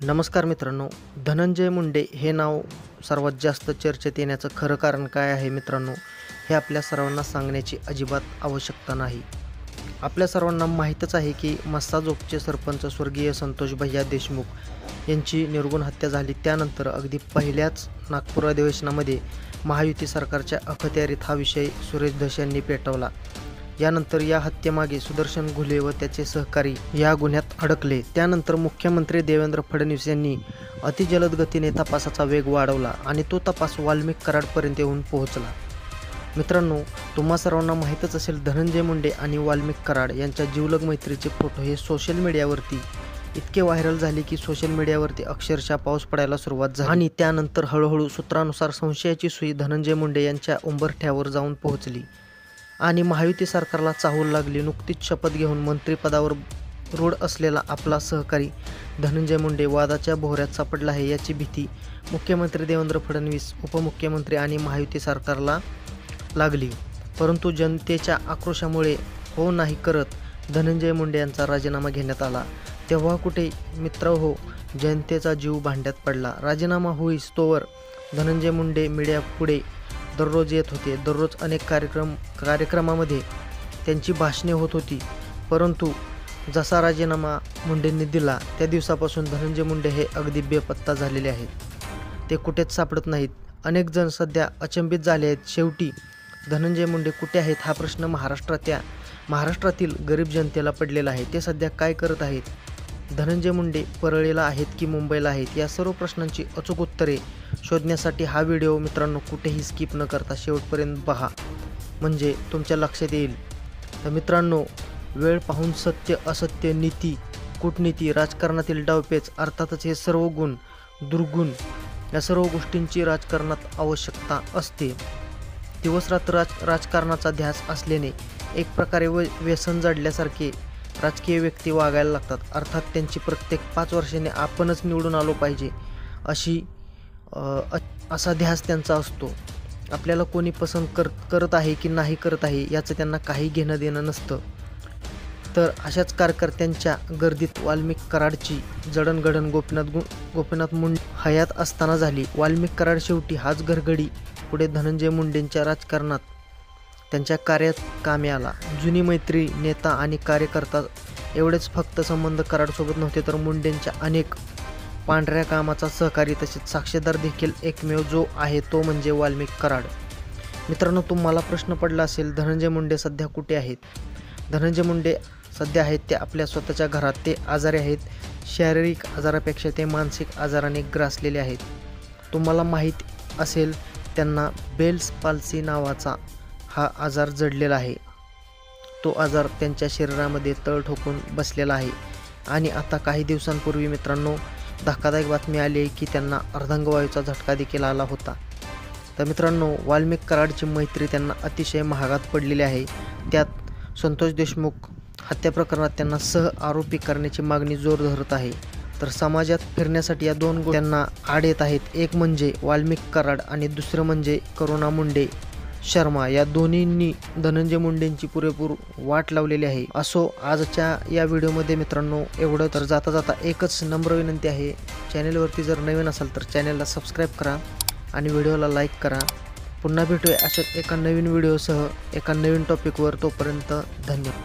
नमस्कार मित्रांनो, धनंजय मुंडे हे नाव सर्वात जास्त चर्चेत येण्याचं खरं कारण काय आहे मित्रांनो, हे आपल्या सर्वांना सांगण्याची अजिबात आवश्यकता नाही. आपल्या सर्वांना माहीतच आहे की मस्साजोगचे सरपंच स्वर्गीय संतोष भैया देशमुख यांची निर्घृण हत्या झाली. त्यानंतर अगदी पहिल्याच नागपूर अधिवेशनामध्ये महायुती सरकारच्या अखत्यारीत हा विषय सुरेश धस यांनी पेटवला. यानंतर या हत्येमागे सुदर्शन घुले व त्याचे सहकारी या गुन्ह्यात अडकले. त्यानंतर मुख्यमंत्री देवेंद्र फडणवीस यांनी अतिजलद गतीने तपासाचा वेग वाढवला आणि तो तपास वाल्मिक कराडपर्यंत येऊन पोहोचला. मित्रांनो, तुम्हा सर्वांना माहीतच असेल, धनंजय मुंडे आणि वाल्मिक कराड यांच्या जिवलग मैत्रीचे फोटो हे सोशल मीडियावरती इतके व्हायरल झाले की सोशल मीडियावरती अक्षरशः पाऊस पडायला सुरुवात झाली आणि त्यानंतर हळूहळू सूत्रानुसार संशयाची सुई धनंजय मुंडे यांच्या उंबरठ्यावर जाऊन पोहोचली आणि महायुती सरकारला चाहूल लागली. नुकतीच शपथ घेऊन मंत्रिपदावर रूढ असलेला आपला सहकारी धनंजय मुंडे वादाच्या भोवऱ्यात सापडला आहे याची भीती मुख्यमंत्री देवेंद्र फडणवीस, उपमुख्यमंत्री आणि महायुती सरकारला लागली. परंतु जनतेच्या आक्रोशामुळे हो नाही करत धनंजय मुंडे यांचा राजीनामा घेण्यात आला. तेव्हा कुठे मित्रहो, जनतेचा जीव भांड्यात पडला. राजीनामा होईस तोवर धनंजय मुंडे मीडियापुढे दररोज येत होते. दररोज अनेक कार्यक्रमामध्ये त्यांची भाषणे होत होती. परंतु जसा राजीनामा मुंडेंनी दिला त्या दिवसापासून धनंजय मुंडे हे अगदी बेपत्ता झालेले आहेत. ते कुठेच सापडत नाहीत. अनेक जण सध्या अचंबित झाले आहेत. शेवटी धनंजय मुंडे कुठे आहेत हा प्रश्न महाराष्ट्रातील गरीब जनतेला पडलेला आहे. ते सध्या काय करत आहेत? धनंजय मुंडे परळीला आहेत की मुंबईला आहेत? या सर्व प्रश्नांची अचूक उत्तरे शोधण्यासाठी हा व्हिडिओ मित्रांनो कुठेही स्किप न करता शेवटपर्यंत पहा, म्हणजे तुमच्या लक्षात येईल. तर मित्रांनो, वेळ पाहून सत्य, असत्य, नीती, कूटनीती, राजकारणातील डावपेच, अर्थातच हे सर्व गुण, दुर्गुण या सर्व गोष्टींची राजकारणात आवश्यकता असते. दिवसरात्र राजकारणाचा ध्यास असल्याने एक प्रकारे व्यसन जडल्यासारखे राजकीय व्यक्ती वागायला लागतात. अर्थात त्यांची प्रत्येक 5 वर्षांनी आपणच निवडून आलो पाहिजे असा ध्यास त्यांचा असतो. आपल्याला कोणी पसंत करत आहे की नाही करत आहे याचं त्यांना काही घेणं देणं नसतं. तर अशाच कार्यकर्त्यांच्या गर्दीत वाल्मिक कराडची जडणघडण गोपीनाथ मुंडे हयात असताना झाली. वाल्मिक कराड शेवटी हाच घरगडी पुढे धनंजय मुंडेंच्या राजकारणात त्यांच्या कार्यात कामी आला. जुनी मैत्री, नेता आणि कार्यकर्ता एवढेच फक्त संबंध कराडसोबत नव्हते, तर मुंडेंच्या अनेक पांढऱ्या कामाचा सहकारी तसेच साक्षीदार देखील एकमेव जो आहे तो म्हणजे वाल्मिक कराड. मित्रांनो, तुम्हाला प्रश्न पडला असेल, धनंजय मुंडे सध्या कुठे आहेत? धनंजय मुंडे सध्या आहेत ते आपल्या स्वतःच्या घरात. ते आजारी आहेत. शारीरिक आजारापेक्षा ते मानसिक आजाराने ग्रासलेले आहेत. तुम्हाला माहीत असेल, त्यांना बेल्स पाल्सी नावाचा हा आजार जडलेला आहे. तो आजार त्यांच्या शरीरामध्ये तळ ठोकून बसलेला आहे आणि आता काही दिवसांपूर्वी मित्रांनो धक्कादायक बातमी आली आहे की त्यांना अर्धांगवायूचा झटका देखील आला होता. तर मित्रांनो, वाल्मिक कराडची मैत्री त्यांना अतिशय महागात पडलेली आहे. त्यात संतोष देशमुख हत्या प्रकरणात त्यांना सह आरोपी करण्याची मागणी जोर धरत आहे. तर समाजात फिरण्यासाठी या 2 त्यांना आड येत आहेत. एक म्हणजे वाल्मिक कराड आणि दुसरं म्हणजे करुणा मुंडे शर्मा. या दोन्हींनी धनंजय मुंडेंची पुरेपूर वाट लावलेली आहे. असो, आजच्या या व्हिडिओमध्ये मित्रांनो एवढं. तर जाता जाता एकच नम्र विनंती आहे, चॅनेलवरती जर नवीन असाल तर चॅनेलला सबस्क्राईब करा आणि व्हिडिओला लाईक करा. पुन्हा भेटूया अशाच एका नवीन व्हिडिओसह एका नवीन टॉपिकवर. तोपर्यंत धन्यवाद.